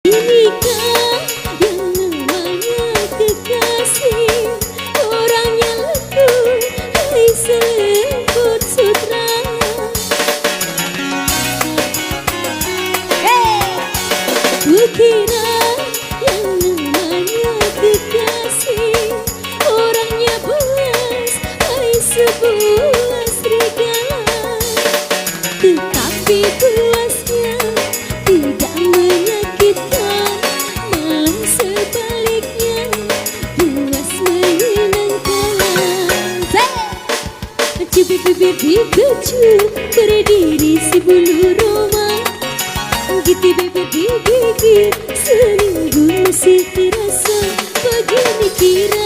Inikah yang namanya kekasih, orangnya aku, hai selemput sutra. Kukira yang namanya kekasih, orangnya buas, hai sebuah serigala. Tetapi puasnya tidak menyakitkan, malah sebaliknya puas menyenangkan. Cubit bibir dikecup, berdiri si bulu roma, gigit bibir digigit, selingkuh masih terasa. Begini kira